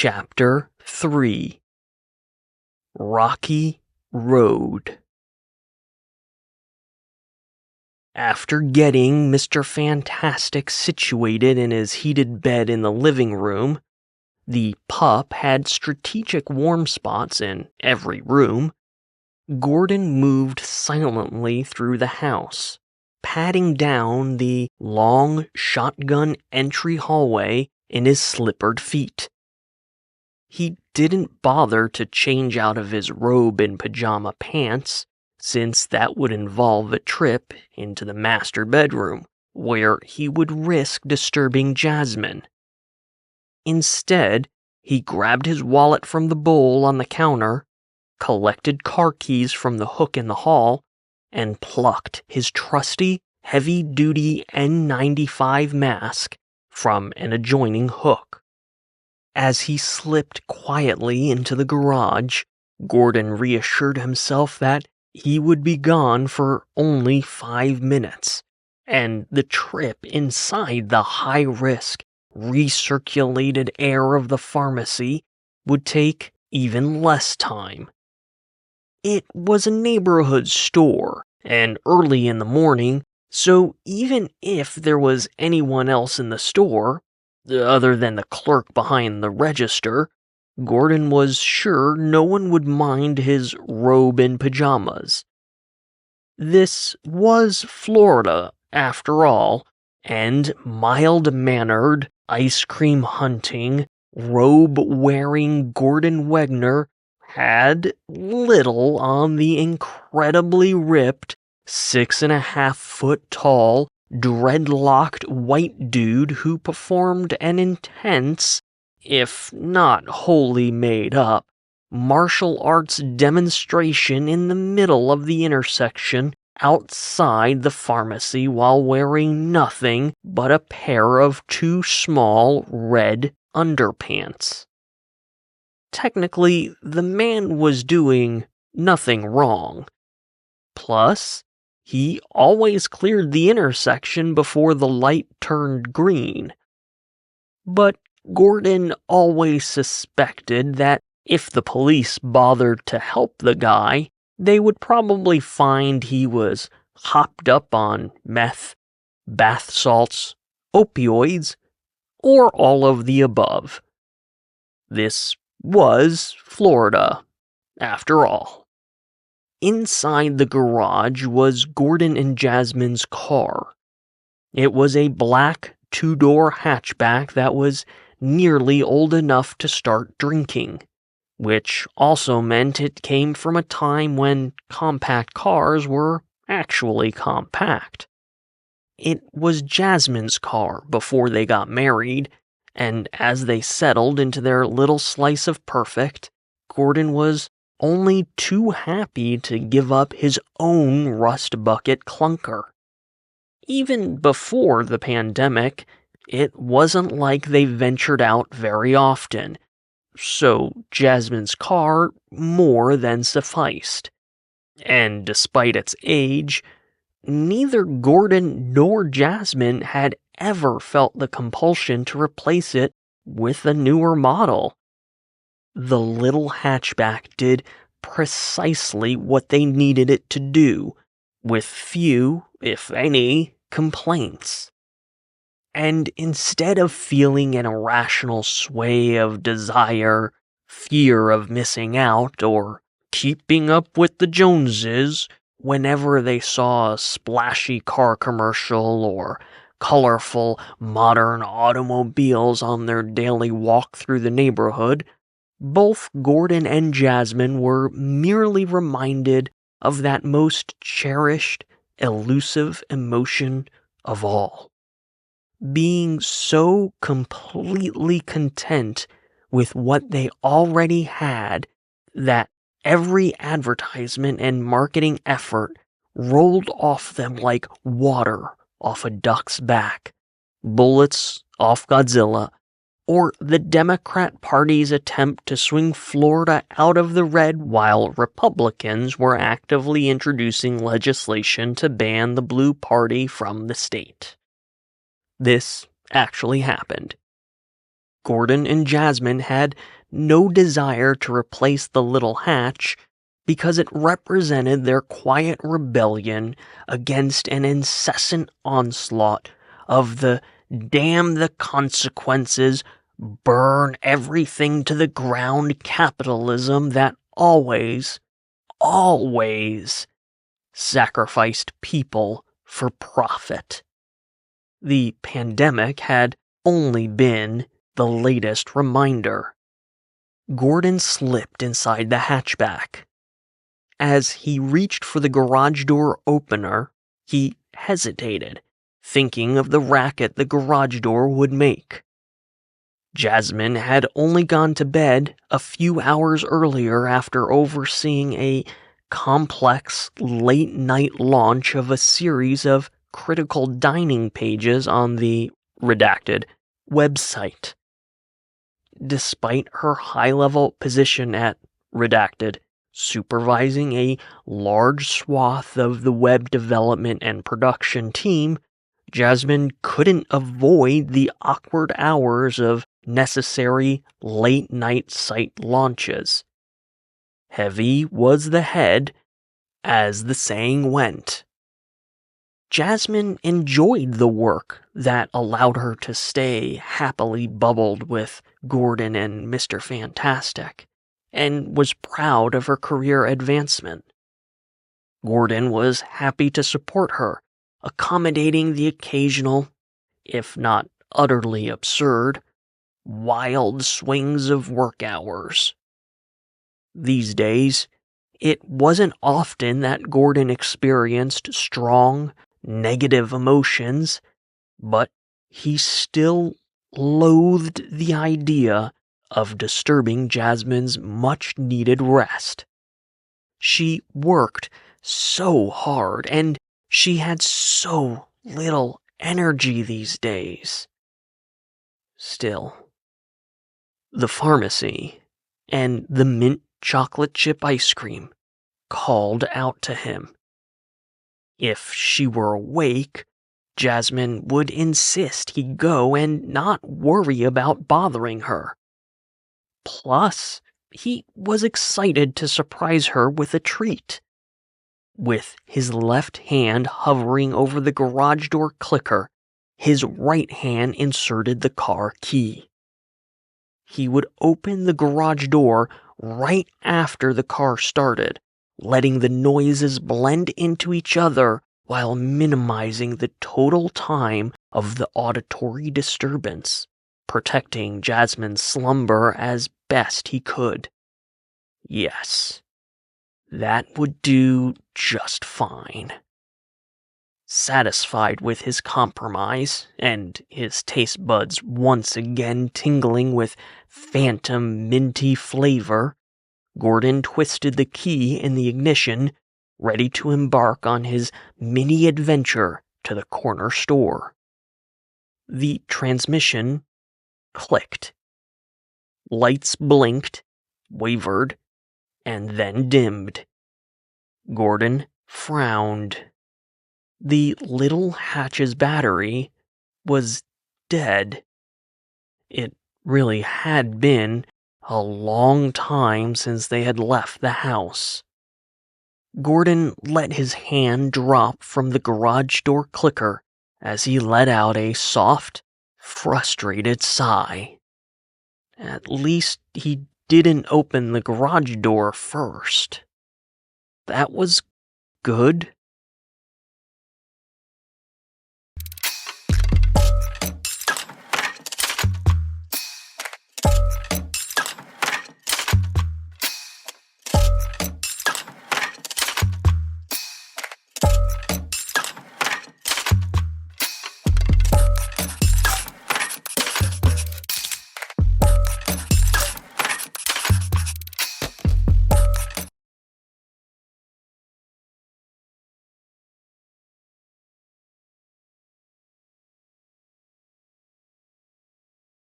Chapter 3 Rocky Road. After getting Mr. Fantastic situated in his heated bed in the living room, the pup had strategic warm spots in every room, Gordon moved silently through the house, patting down the long shotgun entry hallway in his slippered feet. He didn't bother to change out of his robe and pajama pants, since that would involve a trip into the master bedroom, where he would risk disturbing Jasmine. Instead, he grabbed his wallet from the bowl on the counter, collected car keys from the hook in the hall, and plucked his trusty, heavy-duty N95 mask from an adjoining hook. As he slipped quietly into the garage, Gordon reassured himself that he would be gone for only 5 minutes, and the trip inside the high-risk, recirculated air of the pharmacy would take even less time. It was a neighborhood store, and early in the morning, so even if there was anyone else in the store, other than the clerk behind the register, Gordon was sure no one would mind his robe and pajamas. This was Florida, after all, and mild-mannered, ice-cream-hunting, robe-wearing Gordon Wegner had little on the incredibly ripped, 6.5-foot-tall, dreadlocked white dude who performed an intense, if not wholly made up, martial arts demonstration in the middle of the intersection outside the pharmacy while wearing nothing but a pair of too small red underpants. Technically, the man was doing nothing wrong. Plus, he always cleared the intersection before the light turned green. But Gordon always suspected that if the police bothered to help the guy, they would probably find he was hopped up on meth, bath salts, opioids, or all of the above. This was Florida, after all. Inside the garage was Gordon and Jasmine's car. It was a black two-door hatchback that was nearly old enough to start drinking, which also meant it came from a time when compact cars were actually compact. It was Jasmine's car before they got married, and as they settled into their little slice of perfect, Gordon was only too happy to give up his own rust bucket clunker. Even before the pandemic, it wasn't like they ventured out very often, so Jasmine's car more than sufficed. And despite its age, neither Gordon nor Jasmine had ever felt the compulsion to replace it with a newer model. The little hatchback did precisely what they needed it to do, with few, if any, complaints. And instead of feeling an irrational sway of desire, fear of missing out, or keeping up with the Joneses whenever they saw a splashy car commercial or colorful modern automobiles on their daily walk through the neighborhood, both Gordon and Jasmine were merely reminded of that most cherished, elusive emotion of all. Being so completely content with what they already had that every advertisement and marketing effort rolled off them like water off a duck's back, bullets off Godzilla, or the Democrat Party's attempt to swing Florida out of the red while Republicans were actively introducing legislation to ban the Blue Party from the state. This actually happened. Gordon and Jasmine had no desire to replace the little hatch because it represented their quiet rebellion against an incessant onslaught of the damn the consequences, burn everything to the ground capitalism that always sacrificed people for profit. The pandemic had only been the latest reminder. Gordon slipped inside the hatchback. As he reached for the garage door opener, he hesitated, thinking of the racket the garage door would make. Jasmine had only gone to bed a few hours earlier after overseeing a complex late-night launch of a series of critical dining pages on the redacted website. Despite her high-level position at redacted, supervising a large swath of the web development and production team, Jasmine couldn't avoid the awkward hours of necessary late-night site launches. Heavy was the head, as the saying went. Jasmine enjoyed the work that allowed her to stay happily bubbled with Gordon and Mr. Fantastic, and was proud of her career advancement. Gordon was happy to support her, accommodating the occasional, if not utterly absurd, wild swings of work hours. These days, it wasn't often that Gordon experienced strong, negative emotions, but he still loathed the idea of disturbing Jasmine's much-needed rest. She worked so hard, and she had so little energy these days. Still, the pharmacy and the mint chocolate chip ice cream called out to him. If she were awake, Jasmine would insist he go and not worry about bothering her. Plus, he was excited to surprise her with a treat. With his left hand hovering over the garage door clicker, his right hand inserted the car key. He would open the garage door right after the car started, letting the noises blend into each other while minimizing the total time of the auditory disturbance, protecting Jasmine's slumber as best he could. Yes, that would do just fine. Satisfied with his compromise, and his taste buds once again tingling with phantom minty flavor, Gordon twisted the key in the ignition, ready to embark on his mini adventure to the corner store. The transmission clicked. Lights blinked, wavered, and then dimmed. Gordon frowned. The little hatch's battery was dead. It really had been a long time since they had left the house. Gordon let his hand drop from the garage door clicker as he let out a soft, frustrated sigh. At least he didn't open the garage door first. That was good.